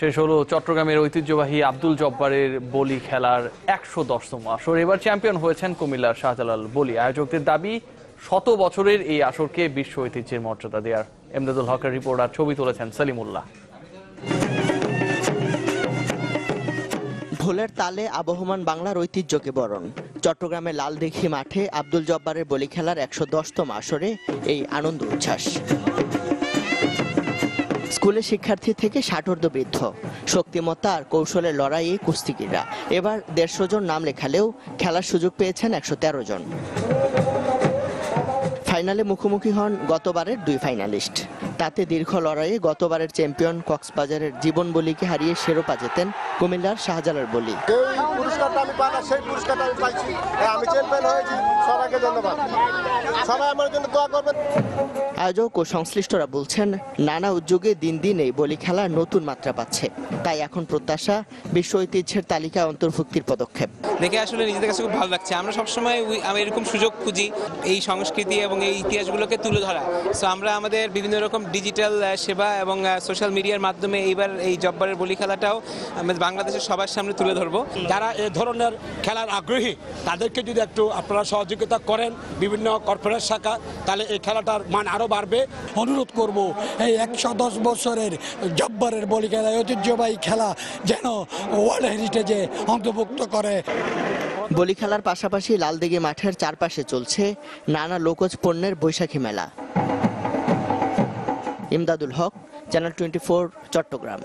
শেষ হলো চট্টগ্রামের ঐতিহ্যবাহী আব্দুল জব্বারের বলি খেলার ১১০তম আসর। এবার চ্যাম্পিয়ন হয়েছেন কুমিল্লার শাহজালাল বলি। আয়োজকদের দাবি, শত বছরের এই আসরকে বিশ্ব ঐতিহ্যের মর্যাদা দেওয়ার। এমদাদুল হকের রিপোর্ট আর ছবি তুলেছেন সলিমুল্লাহ। ঢোলের তালে আবহমান বাংলার ঐতিহ্যকে বরণ। চট্টগ্রামের লালদিঘি মাঠে আব্দুল জব্বারের বলি খেলার ১১০তম আসরে এই আনন্দ উচ্ছ্বাস। স্কুলের শিক্ষার্থী থেকে ষাটোর্ধ্ব বৃদ্ধ, শক্তিমত্তা আর কৌশলের লড়াইয়ে কুস্তিগিররা। এবার ১৫০ জন নাম লেখালেও খেলার সুযোগ পেয়েছেন ১১৩ জন। ফাইনালে মুখোমুখি হন গতবারের দুই ফাইনালিস্ট। তাতে দীর্ঘ লড়াইয়ে গতবারের চ্যাম্পিয়ন কক্সবাজারের জীবন বলিকে হারিয়ে শিরোপা জেতেন কুমিল্লার শাহজালাল বলি। পুরস্কারটা আমি পাই না, সেই পুরস্কারটা আমি পাইছি, আমি চ্যাম্পিয়ন হয়েছি। সবাইকে ধন্যবাদ, সবাই আমার জন্য দোয়া করবেন। আয়োজক ও সংশ্লিষ্টরা বলছেন, নানা উদ্যোগে দিন দিন এই বলি খেলা নতুন মাত্রা পাচ্ছে। তাই এখন প্রত্যাশা বিশ্ব ঐতিহ্যের তালিকায় অন্তর্ভুক্তির পদক্ষেপ। দেখে আসলে নিজেদের কাছে খুব ভালো লাগছে। আমরা সবসময় এরকম সুযোগ খুঁজি এই সংস্কৃতি এবং এই ইতিহাসগুলোকে তুলে ধরা। সো আমরা আমাদের বিভিন্ন রকম ডিজিটাল সেবা এবং সোশ্যাল মিডিয়ার মাধ্যমে এইবার এই জব্বারের বলি খেলাটাও বাংলাদেশের সবার সামনে তুলে ধরবো। যারা এ ধরনের খেলার আগ্রহী তাদেরকে যদি একটু আপনারা সহযোগিতা করেন বিভিন্ন কর্পোরেট শাখা, তাহলে এই খেলাটার মান আরও বাড়বে। অনুরোধ করব এই ১১০ বছরের জব্বারের বলি খেলা, ঐতিহ্যবাহী খেলা যেন ওয়ার্ল্ড হেরিটেজে অন্তর্ভুক্ত করে। বলি খেলার পাশাপাশি লালদিঘি মাঠের চারপাশে চলছে নানা লোকজ পণ্যের বৈশাখী মেলা। ইমদাদুল হক, চ্যানেল 24, চট্টগ্রাম।